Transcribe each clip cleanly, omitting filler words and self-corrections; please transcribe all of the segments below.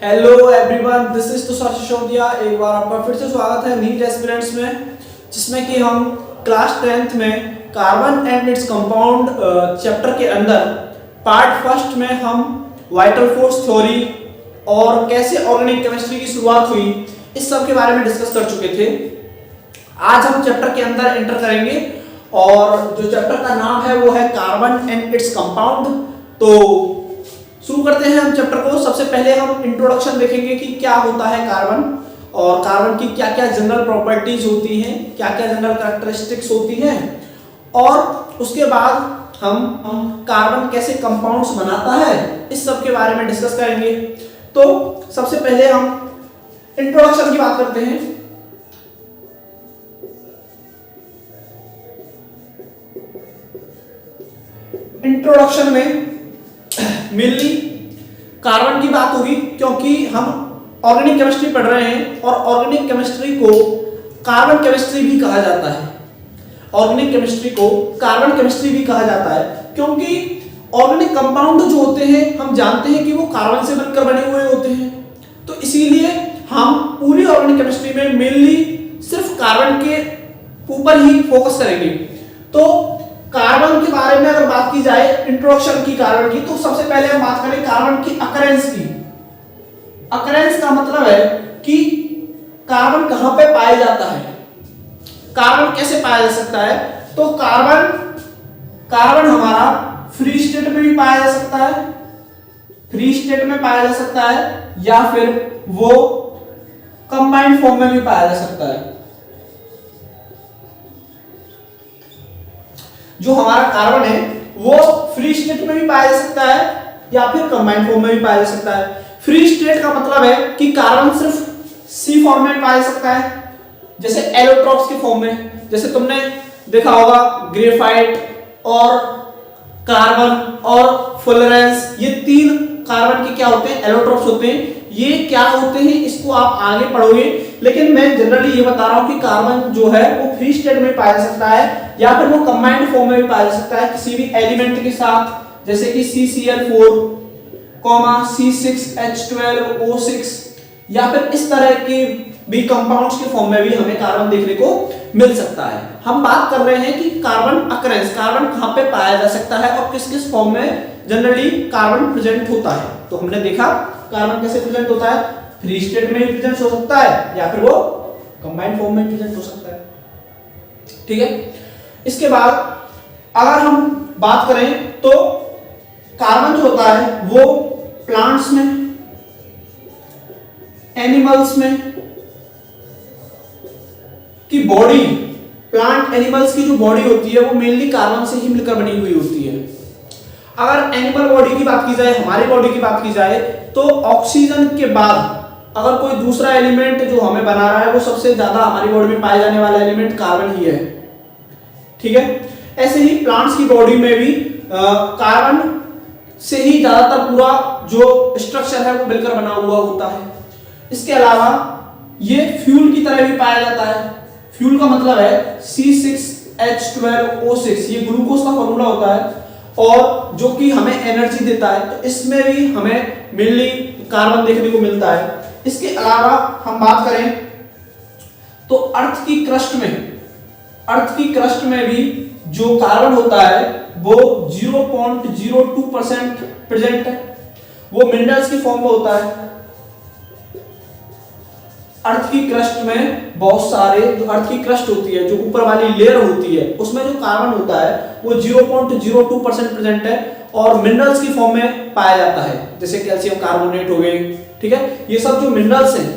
Hello everyone, this is Tushar Sisodia. एक बार आपका फिर से स्वागत है नीट एस्पिरेंट्स में, जिसमें कि हम क्लास 10th में carbon and its compound chapter के अंदर पार्ट फर्स्ट में हम वाइटल फोर्स थ्योरी और कैसे ऑर्गेनिक केमिस्ट्री की शुरुआत हुई इस सब के बारे में डिस्कस कर चुके थे। आज हम चैप्टर के अंदर एंटर करेंगे और जो चैप्टर का नाम है वो है कार्बन एंड इट्स कंपाउंड। तो शुरू करते हैं हम चैप्टर को। सबसे पहले हम इंट्रोडक्शन देखेंगे कि क्या होता है कार्बन और कार्बन की क्या क्या जनरल प्रॉपर्टीज होती हैं, क्या क्या जनरल कैरेक्टरिस्टिक्स होती हैं, और उसके बाद हम कार्बन कैसे कंपाउंड्स बनाता है इस सब के बारे में डिस्कस करेंगे। तो सबसे पहले हम इंट्रोडक्शन की बात करते हैं। इंट्रोडक्शन में मेनली कार्बन की बात होगी, क्योंकि हम ऑर्गेनिक केमिस्ट्री पढ़ रहे हैं और ऑर्गेनिक केमिस्ट्री को कार्बन केमिस्ट्री भी कहा जाता है। ऑर्गेनिक केमिस्ट्री को कार्बन केमिस्ट्री भी कहा जाता है क्योंकि ऑर्गेनिक कंपाउंड जो होते हैं हम जानते हैं कि वो कार्बन से बनकर बने हुए होते हैं। तो इसीलिए हम पूरी ऑर्गेनिक केमिस्ट्री में मेनली सिर्फ कार्बन के ऊपर ही फोकस करेंगे। तो कार्बन के बारे में अगर बात की जाए, इंट्रोडक्शन की कार्बन की, तो सबसे पहले हम बात करें कार्बन की अकरेंस की। अकरेंस का मतलब है कि कार्बन कहां पे पाया जाता है, कार्बन कैसे पाया जा सकता है। तो कार्बन हमारा फ्री स्टेट में भी पाया जा सकता है, फ्री स्टेट में पाया जा सकता है, या फिर वो कंबाइंड फॉर्म में भी पाया जा सकता है। जो हमारा कार्बन है वो फ्री स्टेट में भी पाया जा सकता है या फिर कंबाइंड फॉर्म में भी पाया जा सकता है। फ्री स्टेट का मतलब है कि कार्बन सिर्फ सी फॉर्म में पाया जा सकता है, जैसे एलोट्रोप्स के फॉर्म में। जैसे तुमने देखा होगा ग्रेफाइट और कार्बन और फुलरेंस, ये तीन कार्बन के क्या होते हैं, एलोट्रोप्स होते हैं। ये क्या होते हैं इसको आप आगे पढ़ोगे, लेकिन मैं जनरली ये बता रहा हूं कि कार्बन जो है वो फ्री स्टेट में पाया जा सकता है या फिर वो कंबाइंड फॉर्म में भी पाया जा सकता है किसी भी एलिमेंट के साथ, जैसे कि CCl4, C6H12O6, या फिर इस तरह के भी कंपाउंड्स के फॉर्म में भी हमें कार्बन देखने को मिल सकता है। हम बात कर रहे हैं कि कार्बन अकरेंस, कार्बन कहां पे पाया जा सकता है और किस किस फॉर्म में जनरली कार्बन प्रेजेंट होता है। तो हमने देखा कार्बन कैसे प्रेजेंट होता है, फ्री स्टेट में भी प्रेजेंट हो सकता है या फिर वो कंबाइंड फॉर्म में प्रेजेंट हो सकता है। ठीक है, इसके बाद अगर हम बात करें तो कार्बन जो होता है वो प्लांट्स में, एनिमल्स में की बॉडी, प्लांट एनिमल्स की जो बॉडी होती है वो मेनली कार्बन से ही मिलकर बनी हुई होती है। अगर एनिमल बॉडी की बात की जाए, हमारी बॉडी की बात की जाए, तो ऑक्सीजन के बाद अगर कोई दूसरा एलिमेंट जो हमें बना रहा है वो सबसे ज्यादा हमारी बॉडी में पाए जाने वाला एलिमेंट कार्बन ही है। ठीक है, ऐसे ही प्लांट्स की बॉडी में भी कार्बन से ही ज्यादातर पूरा जो स्ट्रक्चर है वो मिलकर बना हुआ होता है। इसके अलावा ये फ्यूल की तरह भी पाया जाता है। फ्यूल का मतलब है C6H12O6, ये ग्लूकोज का फॉर्मूला होता है और जो कि हमें एनर्जी देता है। तो इसमें भी हमें मेनली कार्बन देखने को मिलता है। इसके अलावा हम बात करें तो अर्थ की क्रस्ट में भी जो कार्बन होता है वो 0.02% प्रेजेंट है, वो मिनरल्स की फॉर्म में होता है। अर्थ की क्रस्ट में बहुत सारे, जो अर्थ की क्रस्ट होती है, जो ऊपर वाली लेयर होती है, उसमें जो कार्बन होता है वो 0.02% प्रेजेंट है और मिनरल्स की फॉर्म में पाया जाता है, जैसे कैल्शियम कार्बोनेट हो गए। ठीक है, ये सब जो मिनरल्स हैं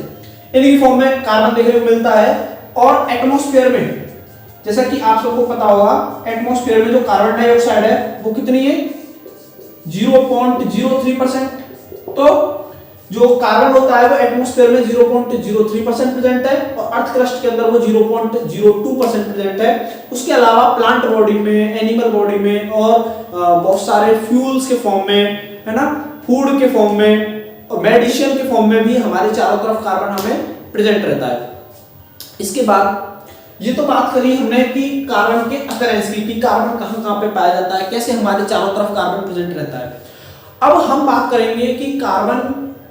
इनकी फॉर्म में कार्बन देखने को मिलता है। और एटमॉस्फेयर में, जैसा कि आप सबको पता होगा, एटमॉस्फेयर में जो कार्बन डाइऑक्साइड है वो कितनी है, 0.03%। तो जो कार्बन होता है वो एटमॉस्फेयर में 0.03% प्रेजेंट है और अर्थ क्रस्ट के अंदर वो 0.02% प्रेजेंट है। उसके अलावा प्लांट बॉडी में, एनिमल बॉडी में और बहुत सारे फ्यूल्स के फॉर्म में, है ना, फूड के फॉर्म में और मेडिसिन के फॉर्म में भी हमारे चारों तरफ कार्बन हमें प्रेजेंट रहता है। इसके बाद ये तो बात करी हमने कि कार्बन के अकरेंस की, कि कार्बन कहां पे पाया जाता है, कैसे हमारे चारों तरफ कार्बन प्रेजेंट रहता है। अब हम बात करेंगे कि कार्बन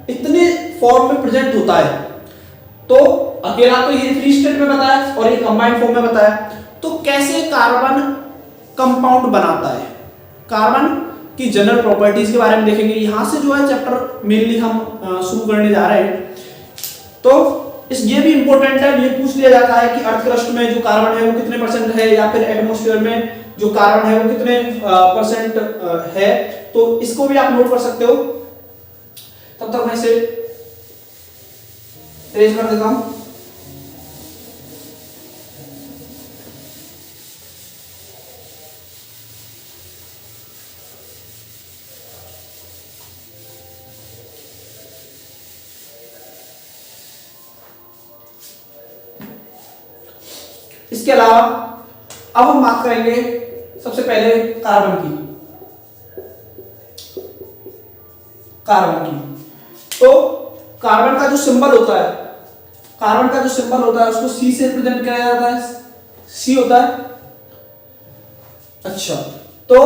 इतने फॉर्म में प्रेजेंट होता है। तो अकेला तो ये फ्री स्टेट में बताया और ये कंबाइंड फॉर्म में बताया। तो कैसे कार्बन कंपाउंड बनाता है, कार्बन की जनरल प्रॉपर्टीज के बारे में देखेंगे। यहां से जो है चैप्टर मेनली हम शुरू करने जा रहे हैं। तो ये भी इंपॉर्टेंट है, ये पूछ लिया जाता है कि अर्थ क्रस्ट में जो कार्बन है वो कितने परसेंट है, या फिर एटमॉस्फेयर में जो कार्बन है वो कितने परसेंट है। तो इसको भी आप नोट कर सकते हो। तब तक मैं इसे इरेज कर देता हूं। इसके अलावा अब हम बात करेंगे सबसे पहले कार्बन की। तो कार्बन का जो सिंबल होता है, कार्बन का जो सिंबल होता है उसको सी से रिप्रेजेंट किया जाता है, सी होता है। अच्छा, तो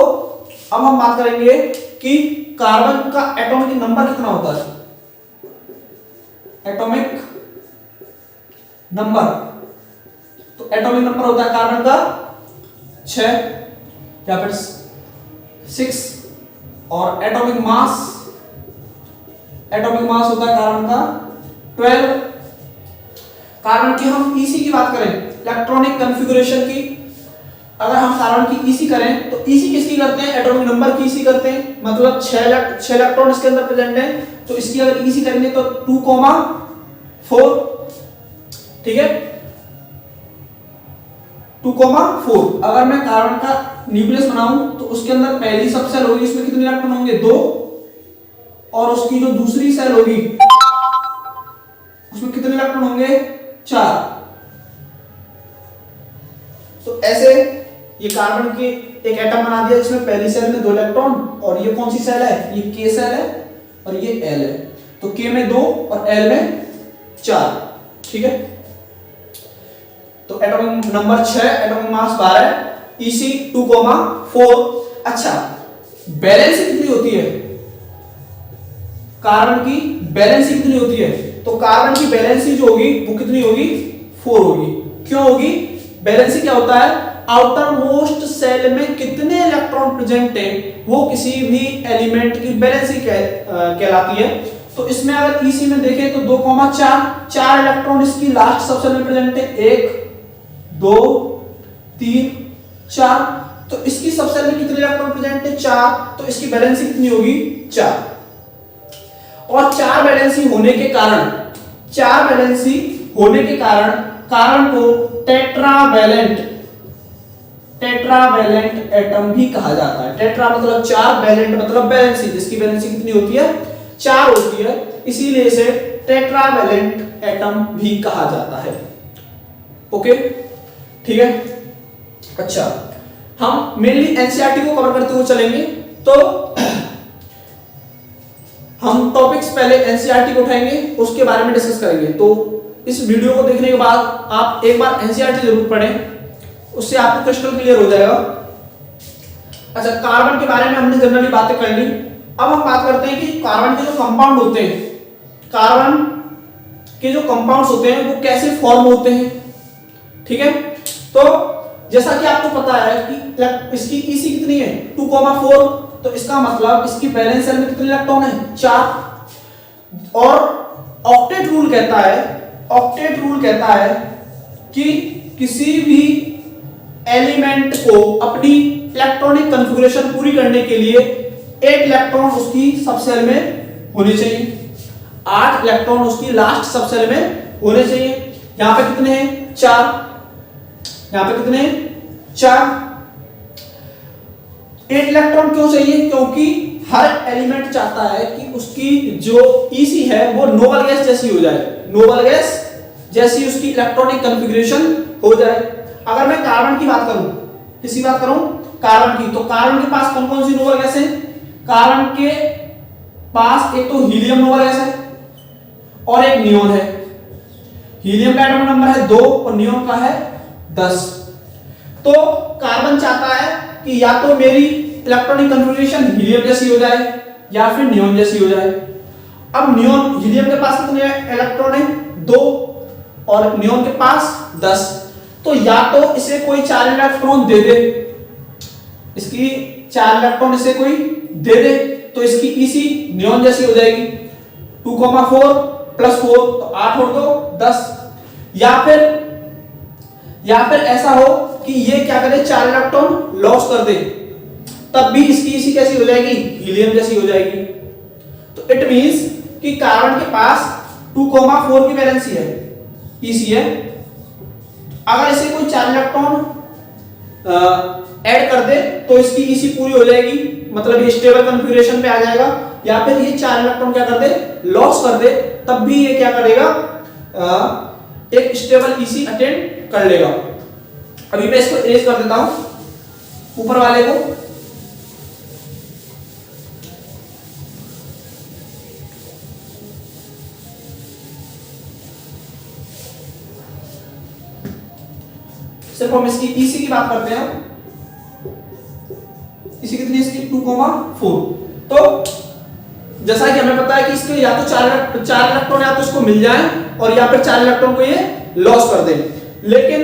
अब हम बात करेंगे कि कार्बन का एटॉमिक नंबर कितना होता है। एटॉमिक नंबर, तो एटॉमिक नंबर होता है कार्बन का 6 या फिर 6, और एटॉमिक मास होता है कार्बन का 12। कार्बन की हम ईसी की बात करें, इलेक्ट्रॉनिक कॉन्फ़िगरेशन की, अगर हम कार्बन की ईसी करें तो ईसी किसकी करते हैं, एटॉमिक नंबर की ईसी करते हैं, मतलब 6 इलेक्ट्रॉन इसके अंदर प्रेजेंट है। तो इसकी अगर ईसी करेंगे तो 2,4, ठीक है, 2,4। अगर मैं कार्बन का न्यूक्लियस बनाऊं तो उसके अंदर पहली सब सेल होगी, उसमें कितने इलेक्ट्रॉन होंगे, 2, और उसकी जो दूसरी सेल होगी उसमें कितने इलेक्ट्रॉन होंगे, 4। तो ऐसे ये कार्बन के एक एटम बना दिया जिसमें पहली सेल में 2 इलेक्ट्रॉन, और ये कौन सी सेल है, ये के सेल है और ये एल है। तो के में 2 और एल में 4, ठीक है। तो atomic number 6, atomic mass 12, EC 2,4। अच्छा, बैलेंस कितनी होती है कार्बन की, बैलेंस कितनी होती है, तो कार्बन की बैलेंसी जो होगी वो कितनी होगी, 4 होगी। क्यों होगी, बैलेंसी क्या होता है, आउटर मोस्ट सेल में कितने इलेक्ट्रॉन प्रेजेंट है वो किसी भी एलिमेंट की बैलेंसी कहलाती है। तो इसमें अगर ईसी में देखें तो 2,4, 4 इलेक्ट्रॉन इसकी लास्ट सबसेल में प्रेजेंट है, 1 2 3 4। तो इसकी सबसेल में कितने इलेक्ट्रॉन प्रेजेंट है, 4। तो इसकी बैलेंसी कितनी होगी, 4। और 4 बैलेंसी होने के कारण, 4 बैलेंसी होने के कारण कार्बन को टेट्रावैलेंट एटम भी कहा जाता है। टेट्रा मतलब 4, वैलेंट मतलब बैलेंसी, जिसकी बैलेंसी कितनी होती है, 4 होती है, इसीलिए इसे टेट्रावैलेंट एटम भी कहा जाता है। ओके, ठीक है। अच्छा, हम मेनली एनसीईआरटी को कवर करते हुए चलेंगे। तो हम टॉपिक्स पहले एनसीईआरटी को उठाएंगे, उसके बारे में डिस्कस करेंगे। तो इस वीडियो को देखने के बाद आप एक बार एनसीईआरटी जरूर पढ़ें, उससे आपको क्रिस्टल क्लियर हो जाएगा। अच्छा, कार्बन के बारे में हमने जनरली बातें कर ली। अब हम बात करते हैं कि कार्बन के जो कंपाउंड होते हैं, कार्बन के जो कंपाउंड्स होते हैं वो कैसे फॉर्म होते हैं, ठीक है। तो जैसा कि आपको पता है कि इसकी ईसी कितनी है, 2,4। तो इसका मतलब इसकी बैलेंस सेल में कितने इलेक्ट्रॉन है, 4। और ऑक्टेट रूल कहता है कि किसी भी एलिमेंट को अपनी इलेक्ट्रॉनिक कॉन्फ़िगरेशन पूरी करने के लिए 8 इलेक्ट्रॉन उसकी सबसेल में होने चाहिए, 8 इलेक्ट्रॉन उसकी लास्ट सबसेल में होने चाहिए। यहां पे कितने हैं, 4। यहां पे कितने हैं, 4। 8 इलेक्ट्रॉन क्यों चाहिए, क्योंकि हर एलिमेंट चाहता है कि उसकी जो ईसी है वो नोबल गैस जैसी हो जाए, नोबल गैस जैसी उसकी इलेक्ट्रॉनिक कॉन्फ़िगरेशन हो जाए। अगर मैं कार्बन की बात करूं, किसकी बात करूं, कार्बन की, तो कार्बन के पास कौन कौन सी नोबल गैस है, कार्बन के पास एक तो हीलियम नोबल गैस है और एक नियोन है। हीलियम का एटॉमिक नंबर है 2 और नियोन का है 10। तो कार्बन चाहता है कि या तो मेरी इलेक्ट्रॉनिक कॉन्फ़िगरेशन हीलियम जैसी हो जाए या फिर नियोन जैसी हो जाए। अब नियोन हीलियम के पास कितने इलेक्ट्रॉन है? 2, और नियोन के पास 10। तो या तो इसे कोई 4 इलेक्ट्रॉन दे दे, इसकी 4 इलेक्ट्रॉन इसे कोई दे दे, तो इसकी ईसी नियोन जैसी हो जाएगी, 2,4 + 4 तो 8 और 2 10। या फिर ऐसा हो कि ये क्या करे, 4 इलेक्ट्रॉन लॉस कर दे, तब भी इसकी ईसी कैसी हो जाएगी? हीलियम जैसी हो जाएगी। तो इट मींस कि कार्बन के पास 2,4 की वैलेंसी है, ईसी है। अगर इसे कोई 4 इलेक्ट्रॉन ऐड कर दे तो इसकी ईसी पूरी हो जाएगी, मतलब ये स्टेबल कॉन्फ़िगरेशन पे आ जाएगा। या फिर ये 4 इलेक्ट्रॉन क्या कर दे, लॉस कर दे, तब भी ये क्या करेगा, एक स्टेबल ईसी अटेंड कर लेगा। अभी मैं इसको इरेज कर देता हूं ऊपर वाले को। सिर्फ हम इसकी ईसी की बात करते हैं। इसी कितनी इसकी 2,4। तो जैसा कि हमें पता है कि इसके या तो 4 इलेक्ट्रॉन या तो इसको मिल जाए और या फिर 4 इलेक्ट्रॉन को ये लॉस कर दे, लेकिन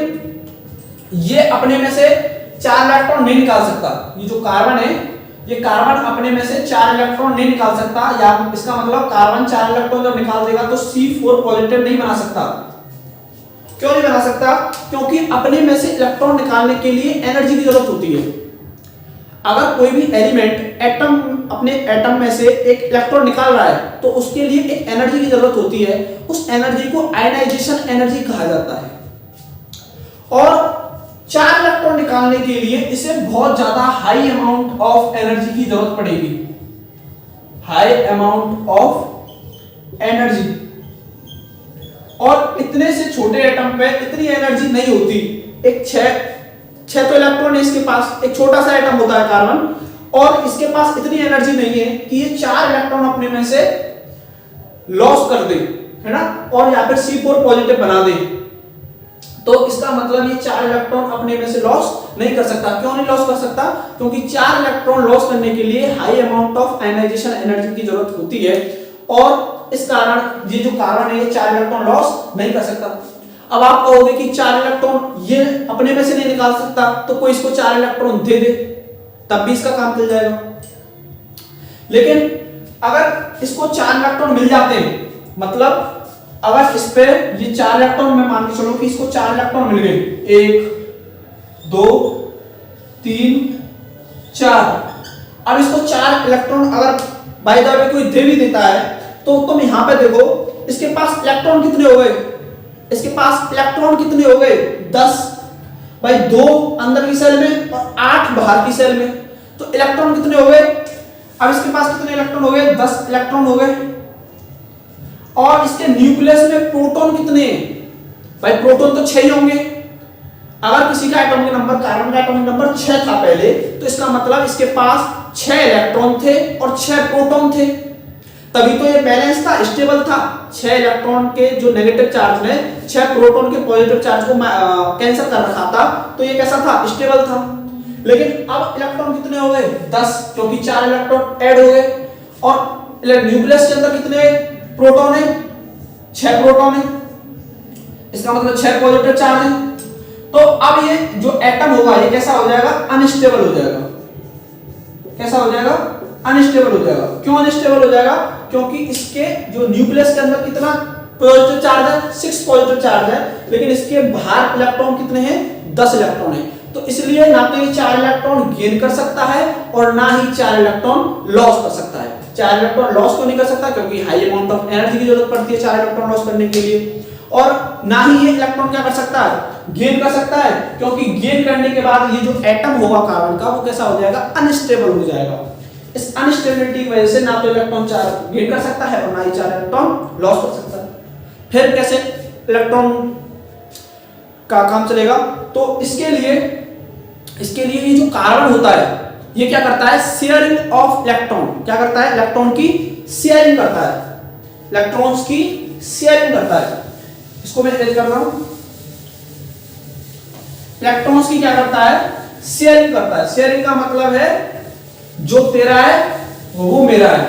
ये अपने में से 4 इलेक्ट्रॉन नहीं निकाल सकता। ये जो कार्बन है, ये कार्बन अपने में से 4 इलेक्ट्रॉन नहीं निकाल सकता, या इसका मतलब कार्बन 4 इलेक्ट्रॉन जब निकाल देगा तो C4 पॉजिटिव नहीं बना सकता। क्यों नहीं बना सकता? क्योंकि अपने में से इलेक्ट्रॉन निकालने के लिए एनर्जी की जरूरत होती है। अगर कोई भी एलिमेंट एटम अपने एटम में से एक इलेक्ट्रॉन निकाल रहा है तो उसके लिए एक एनर्जी की जरूरत होती है। उस एनर्जी को आयनाइजेशन एनर्जी कहा जाता है। और 4 इलेक्ट्रॉन निकालने के लिए इसे बहुत ज्यादा हाई अमाउंट ऑफ एनर्जी की जरूरत पड़ेगी, हाई अमाउंट ऑफ एनर्जी। और इतने से छोटे एटम पे इतनी एनर्जी नहीं होती। एक 6 तो इलेक्ट्रॉन है इसके पास, एक छोटा सा एटम होता है कार्बन, और इसके पास इतनी एनर्जी नहीं है कि ये 4 इलेक्ट्रॉन अपने में से लॉस कर दे, है ना, और या फिर C4 पॉजिटिव बना दे। तो इसका मतलब ये 4 इलेक्ट्रॉन अपने में से लॉस नहीं कर सकता। क्यों नहीं लॉस कर सकता? क्योंकि 4 इलेक्ट्रॉन लॉस करने के लिए high amount of ionization energy की जरूरत होती है, और इस कारण ये जो कार्बन है ये 4 इलेक्ट्रॉन लॉस नहीं कर सकता। अब आप कहोगे कि 4 इलेक्ट्रॉन ये अपने में से नहीं निकाल सकता, तो कोई इसको 4 इलेक्ट्रॉन दे दे, तब भी इसका काम चल जाएगा। लेकिन अगर इसको 4 इलेक्ट्रॉन मिल जाते हैं, मतलब अगर इस पे ये 4 इलेक्ट्रॉन, मैं मान के चलो कि इसको 4 इलेक्ट्रॉन मिल गए, 1 2 3 4। अब इसको 4 इलेक्ट्रॉन अगर बाय द वे कोई दे भी देता है, तो तुम यहां पे देखो इसके पास इलेक्ट्रॉन कितने हो गए, इसके पास इलेक्ट्रॉन कितने हो गए, 10 भाई, 2 अंदर की सेल में और 8 बाहर की सेल में, तो इलेक्ट्रॉन कितने हो गए। अब इसके पास कितने इलेक्ट्रॉन हो गए, 10 इलेक्ट्रॉन हो गए। और इसके न्यूक्लियस में प्रोटॉन कितने हैं भाई, प्रोटॉन तो 6 ही होंगे। अगर किसी का एटॉमिक नंबर, कार्बन का एटॉमिक नंबर 6 था पहले, तो इसका मतलब इसके पास 6 इलेक्ट्रॉन थे और 6 प्रोटॉन थे, तभी तो ये बैलेंस था, स्टेबल था। 6 इलेक्ट्रॉन के जो नेगेटिव चार्ज ने 6 प्रोटॉन के पॉजिटिव चार्ज को कैंसिल कर रखा था, तो ये कैसा था, स्टेबल था। लेकिन अब इलेक्ट्रॉन कितने हो गए, 10, क्योंकि 4 इलेक्ट्रॉन ऐड हो गए। और न्यूक्लियस के अंदर कितने प्रोटॉन है, 6 प्रोटॉन है, इसका मतलब 6 पॉजिटिव चार्ज है। तो अब ये जो एटम होगा ये कैसा हो जाएगा, अनस्टेबल हो जाएगा। कैसा हो जाएगा, अनस्टेबल हो जाएगा। क्यों अनस्टेबल हो जाएगा? क्योंकि इसके जो न्यूक्लियस के अंदर कितना पॉजिटिव चार्ज है, 6 पॉजिटिव चार्ज है, लेकिन इसके बाहर इलेक्ट्रॉन कितने हैं, 10 इलेक्ट्रॉन है। तो इसलिए ना तो ये 4 इलेक्ट्रॉन गेन कर सकता है और ना ही 4 इलेक्ट्रॉन लॉस कर सकता है। 4 इलेक्ट्रॉन लॉस क्यों नहीं कर सकता? क्योंकि हाई अमाउंट ऑफ एनर्जी की जरूरत पड़ती है 4 इलेक्ट्रॉन लॉस करने के लिए। और ना ही ये इलेक्ट्रॉन क्या कर सकता है, गेन कर सकता है, क्योंकि गेन करने के बाद ये जो एटम होगा कार्बन का, वो कैसा हो जाएगा, अनस्टेबल हो जाएगा। इस अनस्टेबिलिटी की वजह से ना तो इलेक्ट्रॉन 4 गेन कर सकता है और ना ही 4 इलेक्ट्रॉन लॉस कर सकता है। फिर कैसे इलेक्ट्रॉन का काम चलेगा? तो इसके लिए ये जो कार्बन होता है ये क्या करता है, शेयरिंग ऑफ इलेक्ट्रॉन। क्या करता है, इलेक्ट्रॉन की शेयरिंग करता है, इलेक्ट्रॉन्स की शेयरिंग करता है। इसको मैं एड कर रहा हूं, इलेक्ट्रॉन्स की क्या करता है, शेयरिंग करता है। शेयरिंग का मतलब है जो तेरा है वो मेरा है,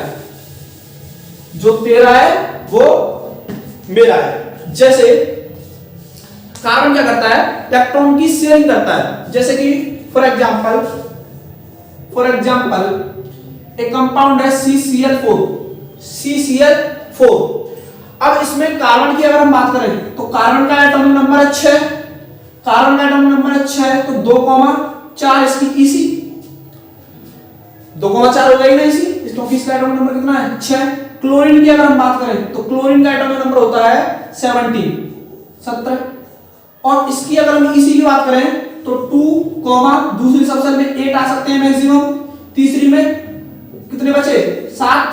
जो तेरा है वो मेरा है। जैसे कार्बन क्या करता है, इलेक्ट्रॉन की शेयरिंग करता है। जैसे कि फॉर एग्जांपल एक कंपाउंड है CCl4। अब इसमें कार्बन की अगर हम बात करें तो कार्बन का एटॉमिक नंबर है 6, कार्बन का एटॉमिक नंबर है 6, तो 2,4 इसकी ईसी 2,4 हो गई ना इसी, क्योंकि इसका एटॉमिक नंबर कितना है 6। क्लोरीन की अगर हम बात करें तो क्लोरीन का एटॉमिक नंबर होता है 17। और इसकी अगर हम ईसी की बात करें तो 2, दूसरी सबसेल में 8 आ सकते हैं मैक्सिमम, तीसरी में कितने बचे 7,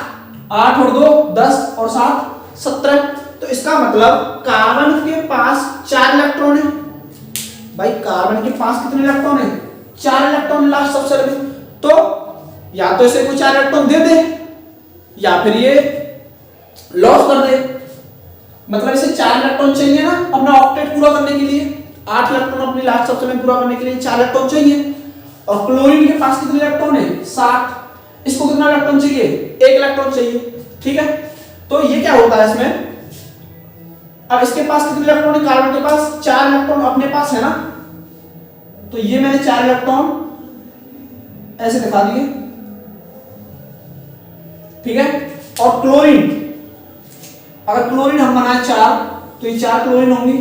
8 और 2 10 और 7 17। तो इसका मतलब कार्बन के पास 4 इलेक्ट्रॉन है। भाई कार्बन के पास कितने इलेक्ट्रॉन है, 4 इलेक्ट्रॉन लास्ट सबसेल में। तो या तो इसे कोई 4 इलेक्ट्रॉन दे दे या फिर ये लॉस कर दे। मतलब इसे 4 इलेक्ट्रॉन चाहिए ना अपना ऑक्टेट पूरा करने के लिए, 8 इलेक्ट्रॉन अपनी लास्ट सबसेल में पूरा करने के लिए 4 इलेक्ट्रॉन चाहिए। और क्लोरीन के पास कितने इलेक्ट्रॉन है 7, इसको कितना इलेक्ट्रॉन चाहिए 1 इलेक्ट्रॉन चाहिए। ठीक है, तो ये क्या होता है इसमें, अब इसके पास कितने इलेक्ट्रॉन है, कार्बन के पास 4 इलेक्ट्रॉन अपने पास है ना, तो ये मैंने 4 इलेक्ट्रॉन ऐसे दिखा दिए। ठीक है, और क्लोरीन, अगर क्लोरीन हम बनाए 4 तो ये 4 क्लोरीन होंगी।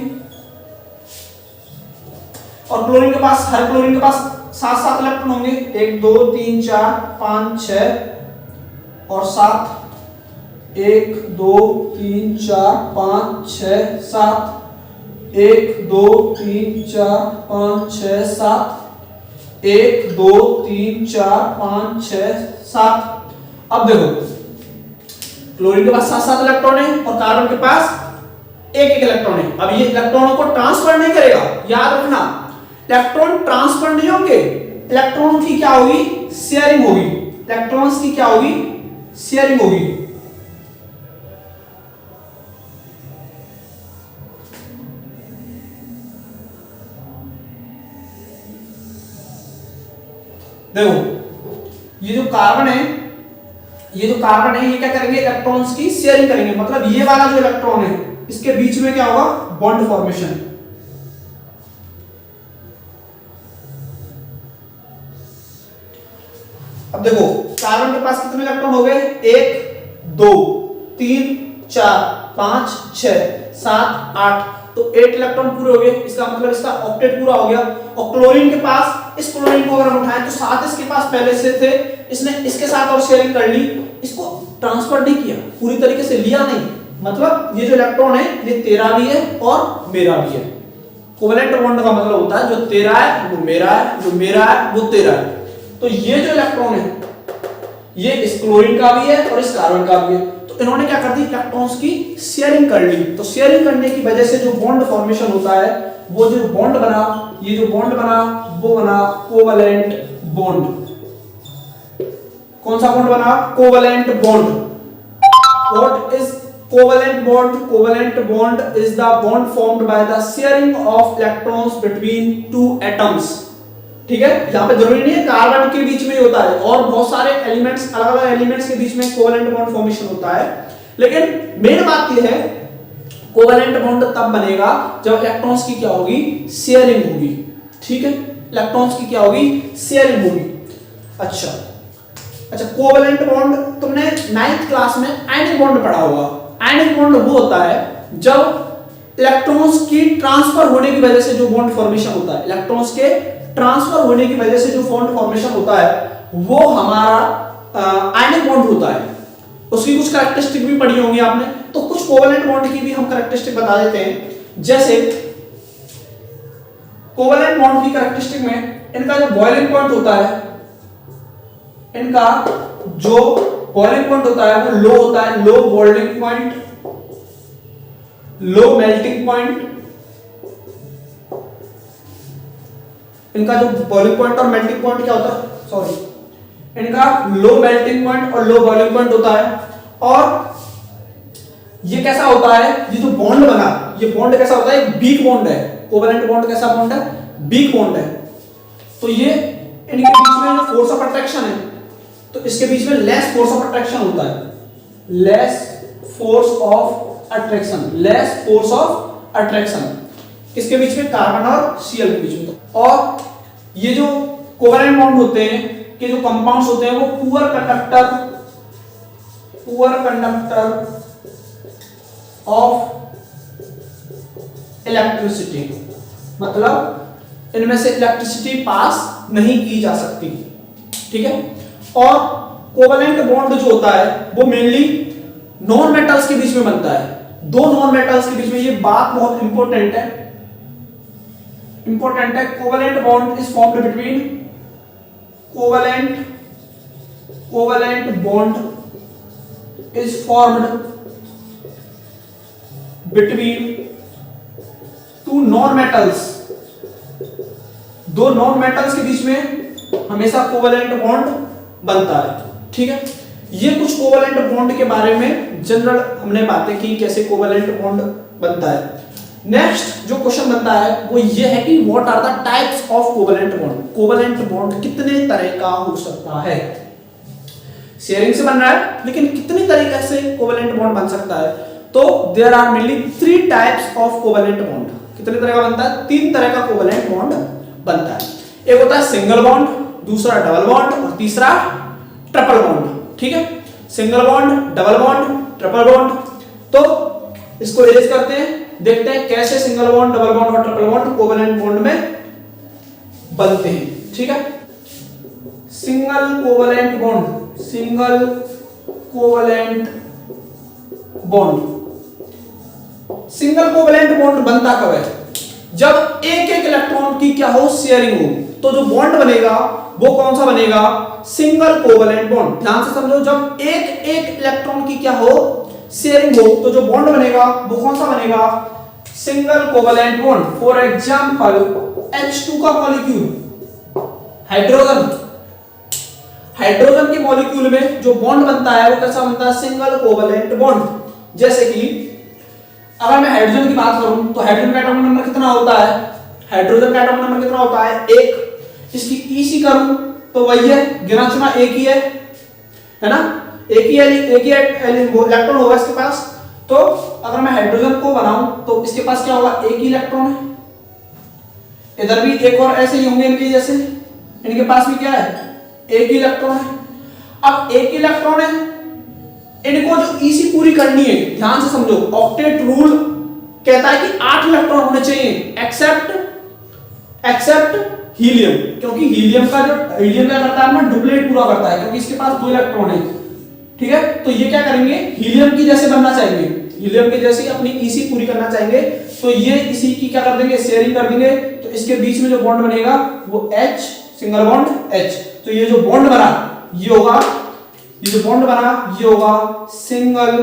और क्लोरीन के पास, हर क्लोरीन के पास 7 इलेक्ट्रॉन होंगे, 1 2 3 4 5 6 और 7, 1 2 3 4 5 6 7, 1 2 3 4 5 6 7, 1 2 3 4 5 6 7। अब देखो क्लोरीन के पास 7 इलेक्ट्रॉन है और कार्बन के पास 1 इलेक्ट्रॉन है। अब ये इलेक्ट्रॉनों को ट्रांसफर नहीं करेगा, याद रखना, इलेक्ट्रॉन ट्रांसफर नहीं होंगे, इलेक्ट्रॉन की क्या होगी शेयरिंग होगी, इलेक्ट्रॉन्स की क्या होगी शेयरिंग होगी। देखो ये जो कार्बन है ये क्या करेंगे इलेक्ट्रॉन्स की शेयरिंग करेंगे। मतलब ये वाला जो इलेक्ट्रॉन है इसके बीच में क्या होगा बॉन्ड फॉर्मेशन। अब देखो कार्बन के पास कितने इलेक्ट्रॉन हो गए 1 2 3 4 5 6 7 8, तो 8 इलेक्ट्रॉन पूरे हो गए। इसका मतलब इसका ऑक्टेट पूरा हो गया। और क्लोरीन के पास, इस क्लोरीन को अगर हम उठाएं तो 7 इसके पास पहले से थे, इसने इसके साथ और शेयरिंग कर ली, इसको ट्रांसफर नहीं किया, पूरी तरीके से लिया नहीं। मतलब ये जो इलेक्ट्रॉन है ये तेरा भी है और मेरा भी है। कोवेलेंट बॉन्ड का मतलब होता है जो तेरा है वो मेरा है, जो मेरा है वो तेरा है। तो ये जो इलेक्ट्रॉन है ये इस क्लोरीन का भी है और इस कार्बन का भी है। तो इन्होंने क्या कर दी इलेक्ट्रॉन्स की शेयरिंग कर ली। तो शेयरिंग करने की वजह से जो बॉन्ड फॉर्मेशन होता है, वो जो बॉन्ड बना, ये जो बॉन्ड बना वो बना कोवेलेंट बॉन्ड। कौन सा बॉन्ड बना covalent bond. What is covalent bond? Covalent bond is the bond formed by the sharing of electrons between two atoms. ठीक है, यहां पे जरूरी नहीं है कार्बन के बीच में ही होता है, और बहुत सारे एलिमेंट्स, अलग अलग एलिमेंट्स के बीच में कोवेलेंट बॉन्ड फॉर्मेशन होता है। लेकिन मेन बात यह है कोवेलेंट बॉन्ड तब बनेगा जब इलेक्ट्रॉन्स की क्या होगी शेयरिंग होगी। ठीक है, इलेक्ट्रॉन्स की क्या होगी शेयरिंग होगी। अच्छा कोवेलेंट बॉन्ड तुमने 9th क्लास में आयनिक बॉन्ड पढ़ा होगा। आयनिक बॉन्ड वो होता है जब इलेक्ट्रॉन्स की ट्रांसफर होने की वजह से जो बॉन्ड फॉर्मेशन होता है, इलेक्ट्रॉन्स के ट्रांसफर होने की वजह से जो बॉन्ड फॉर्मेशन होता है वो हमारा आयनिक बॉन्ड होता है। उसकी कुछ कैरेक्टरिस्टिक भी पढ़ी होंगी आपने, तो कुछ कोवेलेंट बॉन्ड की भी हम कैरेक्टरिस्टिक बता देते हैं। जैसे कोवेलेंट बॉन्ड की कैरेक्टरिस्टिक में इनका जो बॉइलिंग पॉइंट होता है, इनका जो बॉइलिंग पॉइंट होता है वो लो होता है, low boiling point, low melting point. इनका जो बॉइलिंग पॉइंट और मेल्टिंग पॉइंट क्या होता है, सॉरी, इनका लो मेल्टिंग पॉइंट और लो बॉइलिंग पॉइंट होता है। और ये कैसा होता है, ये जो बॉन्ड बना, ये बॉन्ड कैसा होता है, वीक बॉन्ड है। कोवेलेंट बॉन्ड कैसा बॉन्ड है, वीक बॉन्ड है। तो ये इनके बीच में जो फोर्स ऑफ अट्रैक्शन है, तो इसके बीच में लेस फोर्स ऑफ अट्रैक्शन होता है, less force of attraction, less force of attraction किसके बीच में, कार्बन और Cl के बीच में। और ये जो कोवैलेंट बॉन्ड होते हैं कि जो कंपाउंड्स होते हैं वो पुअर कंडक्टर ऑफ इलेक्ट्रिसिटी, मतलब इनमें से इलेक्ट्रिसिटी पास नहीं की जा सकती, ठीक है। और कोवैलेंट बॉन्ड जो होता है वो मेनली नॉन मेटल्स के बीच में बनता है, दो नॉन मेटल्स के बीच में। ये बात बहुत इंपॉर्टेंट है। Covalent bond is formed between covalent bond is formed between two non metals, दो नॉन मेटल्स के बीच में हमेशा कोवैलेंट बॉन्ड बनता है, ठीक है। ये कुछ कोवैलेंट बॉन्ड के बारे में जनरल हमने बातें की, कैसे कोवैलेंट बॉन्ड बनता है। नेक्स्ट जो क्वेश्चन बनता है वो ये है कि what are the types of covalent bond, covalent bond कितने तरह का हो सकता है। शेयरिंग से बन रहा है लेकिन कितनी तरीके से कोवैलेंट बॉन्ड बन सकता है, तो there are mainly 3 types of covalent bond. कितने तरह का बनता है, 3 तरह का कोवैलेंट बॉन्ड बनता है। एक होता है सिंगल बॉन्ड, दूसरा डबल बॉन्ड और तीसरा ट्रिपल बॉन्ड, ठीक है। Single bond, double bond, triple bond. तो इसको इरेज करते हैं, देखते हैं कैसे सिंगल बॉन्ड, डबल बॉन्ड और ट्रिपल बॉन्ड कोवैलेंट बॉन्ड में बनते हैं, ठीक है। Single covalent bond, single covalent bond, single covalent bond बनता कब है, जब एक एक इलेक्ट्रॉन की क्या हो, शेयरिंग हो। तो जो बॉन्ड बनेगा वो कौन सा बनेगा, सिंगल कोवैलेंट बॉन्ड। ध्यान से समझो, जब एक एक इलेक्ट्रॉन की क्या हो, शेयरिंग हो, तो जो बॉन्ड बनेगा वो कौन सा बनेगा, single covalent bond. For example H2 का मॉलिक्यूल, हाइड्रोजन के मॉलिक्यूल में जो बॉन्ड बनता है वो कैसा बनता है, सिंगल कोवैलेंट बॉन्ड। जैसे कि अगर मैं हाइड्रोजन की बात करूं तो हाइड्रोजन का एटॉमिक नंबर कितना होता है, हाइड्रोजन का एटॉमिक नंबर कितना होता है, 1। इसकी EC करूं तो वही है, गिना चुना एक ही है ना, एक ही इलेक्ट्रॉन होगा इसके पास। तो अगर मैं हाइड्रोजन को बनाऊं तो इसके पास क्या होगा, एक ही इलेक्ट्रॉन है। इधर भी एक और ऐसे ही होंगे इनके जैसे, इनके पास भी क्या है, एक ही इलेक्ट्रॉन है। अब एक ही इलेक्ट्रॉन है, इनको जो EC पूरी करनी है, ध्यान से समझो, ऑक्टेट रूल कहता है कि 8 इलेक्ट्रॉन होने चाहिए एक्सेप्ट हीलियम, क्योंकि हीलियम क्या करता है, अपना डुप्लेट पूरा करता है, क्योंकि इसके पास 2 इलेक्ट्रॉन है, ठीक है। तो ये क्या करेंगे, हीलियम की जैसे बनना चाहेंगे, हीलियम के जैसे अपनी EC पूरी करना चाहेंगे, तो ये इसी की क्या कर देंगे, शेयरिंग कर देंगे। तो इसके बीच में जो बॉन्ड बनेगा वो H, सिंगल बॉन्ड H। तो ये जो बॉन्ड बना ये होगा, ये जो बॉन्ड बना ये होगा सिंगल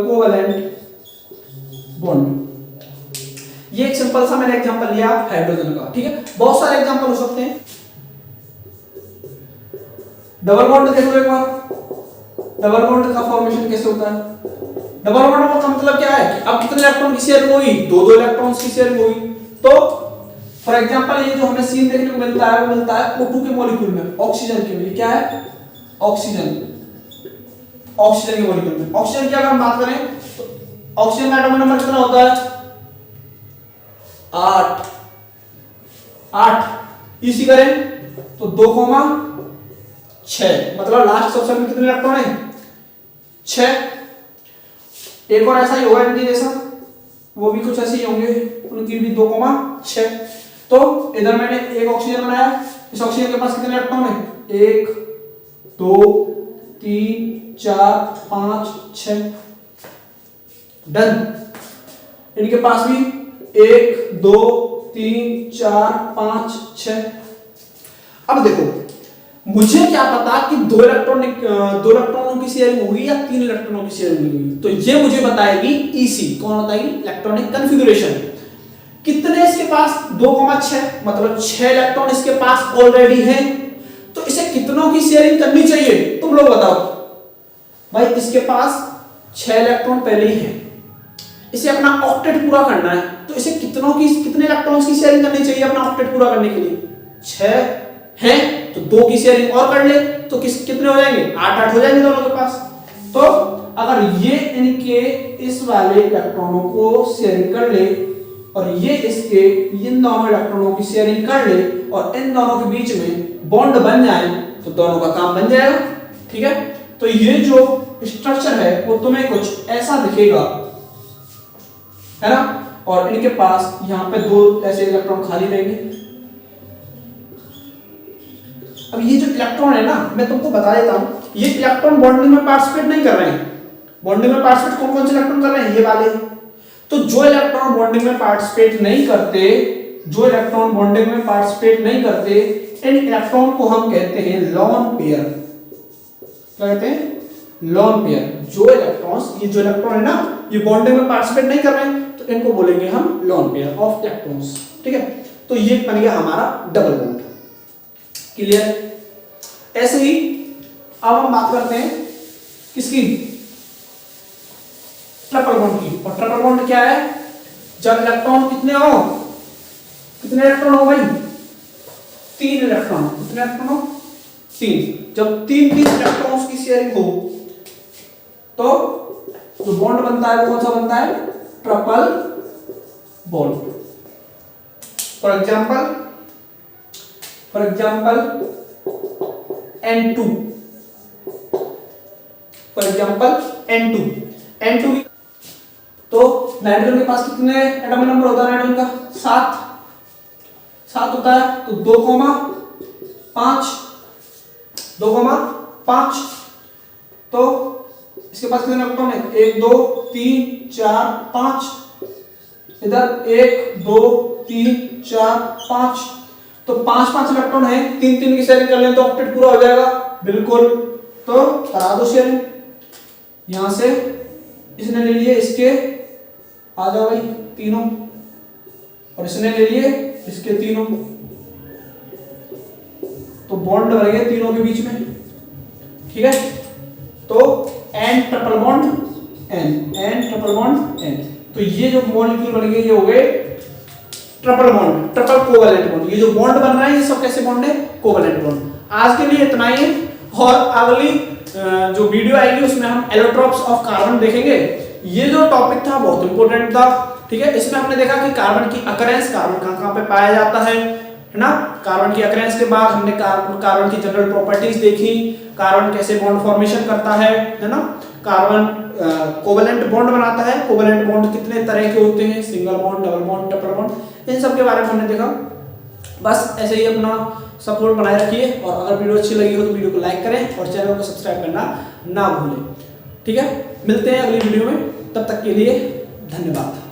कोवैलेंट बॉन्ड। ये एक सिंपल सा मैंने एग्जांपल लिया हाइड्रोजन का, ठीक है। बहुत सारे एग्जांपल हो सकते हैं। डबल बॉन्ड देखो एक बार, डबल बॉन्ड का फॉर्मेशन कैसे होता है। डबल बॉन्ड का मतलब क्या है कि अब कितने इलेक्ट्रॉन की शेयरिंग हुई, दो इलेक्ट्रॉन्स की शेयरिंग हुई। तो फॉर एग्जांपल ये जो हमें सीन देखने को मिलता है वो मिलता है O2 के मॉलिक्यूल में, ऑक्सीजन के लिए क्या है, ऑक्सीजन के मॉलिक्यूल में। ऑक्सीजन की अगर हम बात करें तो ऑक्सीजन का एटॉमिक नंबर कितना होता है, 8। EC करें तो 2,6, मतलब लास्ट सबसेट में कितने इलेक्ट्रॉन है, 6। एक और ऐसा ही होगा इनके जैसा, वो भी कुछ ऐसे ही होंगे, उनकी भी 2,6। तो इधर मैंने एक ऑक्सीजन बनाया, इस ऑक्सीजन के पास कितने इलेक्ट्रॉन है, 1 2 3 4 5 6, डन। इनके पास भी 1 2 3 4 5 6। अब देखो, मुझे क्या पता कि 2 इलेक्ट्रॉनों की शेयरिंग होगी या 3 इलेक्ट्रॉनों की शेयरिंग होगी। तो ये मुझे बताएगी EC, कौन बताएगी, इलेक्ट्रॉनिक कॉन्फ़िगरेशन। कितने इसके पास, 2,6, मतलब 6 इलेक्ट्रॉन इसके पास ऑलरेडी हैं। तो इसे कितनों की शेयरिंग करनी चाहिए, तुम लोग बताओ भाई। इसके पास 6 इलेक्ट्रॉन पहले ही है, इसे अपना ऑक्टेट पूरा करना है, तो इसे कितने इलेक्ट्रॉन्स की शेयरिंग करनी चाहिए अपना ऑक्टेट पूरा करने के लिए, 6 हैं तो 2 की शेयरिंग और कर ले तो कितने हो जाएंगे, 8 हो जाएंगे दोनों के पास। तो अगर ये इनके इस वाले इलेक्ट्रॉनों को शेयरिंग कर ले और ये इसके इन दोनों इलेक्ट्रॉनों की शेयरिंग कर ले और इन दोनों के बीच में बॉन्ड बन जाए तो दोनों का काम बन जाएगा। ठीक है, तो ये जो स्ट्रक्चर है वो तुम्हें कुछ ऐसा दिखेगा, है ना, और इनके पास यहां पे 2 ऐसे इलेक्ट्रॉन खाली रहेंगे। अब ये जो इलेक्ट्रॉन है ना, मैं तुमको बता देता हूं, ये इलेक्ट्रॉन बॉन्डिंग में पार्टिसिपेट नहीं कर रहे हैं। बॉन्डिंग में पार्टिसिपेट कौन कौन से इलेक्ट्रॉन कर रहे हैं, ये वाले। तो जो इलेक्ट्रॉन बॉन्डिंग में पार्टिसिपेट नहीं करते, जो इलेक्ट्रॉन बॉन्डिंग में पार्टिसिपेट नहीं करते, इन इलेक्ट्रॉन को हम कहते हैं लोन पेयर। क्या कहते हैं, लोन पेयर। जो इलेक्ट्रॉन्स, ये जो इलेक्ट्रॉन है ना, ये बॉन्डिंग में पार्टिसिपेट नहीं कर रहे हैं, तो इनको बोलेंगे हम लोन पेयर ऑफ इलेक्ट्रॉन्स। ठीक है, तो ये बन गया हमारा डबल बॉन्ड। क्लियर। ऐसे ही अब हम बात करते हैं किसकी, ट्रिपल बॉन्ड की। और ट्रिपल बॉन्ड क्या है, जब इलेक्ट्रॉन कितने हो, कितने इलेक्ट्रॉन हो भाई, 3 इलेक्ट्रॉन। कितने इलेक्ट्रॉन हो, 3। जब 3 इलेक्ट्रॉन्स की शेयरिंग हो तो जो बॉन्ड बनता है वो कौन सा बनता है, triple bond. For example N2, for example N2 तो नाइट्रोजन के पास कितने एटॉमिक नंबर होता है, नाइट्रोजन का 7 होता है। तो 2,5 तो इसके पास कितने इलेक्ट्रॉन है, 1 2 3 4 5, इधर 1 2 3 4 5, तो 5 इलेक्ट्रॉन है, 3 की शेयरिंग कर लें तो ऑक्टेट पूरा हो जाएगा। बिल्कुल, तो करा दो शेयरिंग। यहां से इसने ले लिए इसके, आ जाओ भाई तीनों, और इसने ले लिए इसके तीनों, तो बॉन्ड बन गए तीनों के बीच में। ठीक है, तो N ट्रिपल बॉन्ड N। तो ये जो मॉलिक्यूल बन गए ये हो गए triple bond, triple covalent bond. ये जो बॉन्ड बन रहा है ये सब कैसे बॉन्ड है, कोवैलेंट बॉन्ड। आज के लिए इतना ही है, और अगली जो वीडियो आएगी उसमें हम एलोट्रोप्स ऑफ कार्बन देखेंगे। ये जो टॉपिक था बहुत इंपॉर्टेंट था। ठीक है, इसमें हमने देखा कि कार्बन की अकरेंस, कार्बन कहां पे पाया जाता है ना। कार्बन की अकरेंस के बाद हमने कार्बन की जनरल प्रॉपर्टीज देखी, कार्बन कैसे बॉन्ड फॉर्मेशन करता है ना। कार्बन कोवैलेंट बॉन्ड बनाता है, कोवैलेंट बॉन्ड कितने तरह के होते हैं, single bond, double bond, triple bond, इन सब के बारे में हमने देखा। बस ऐसे ही अपना सपोर्ट बनाए रखिए, और अगर वीडियो अच्छी लगी हो तो वीडियो को लाइक करें और चैनल को सब्सक्राइब करना ना भूलें। ठीक है, मिलते हैं अगली वीडियो में, तब तक के लिए धन्यवाद।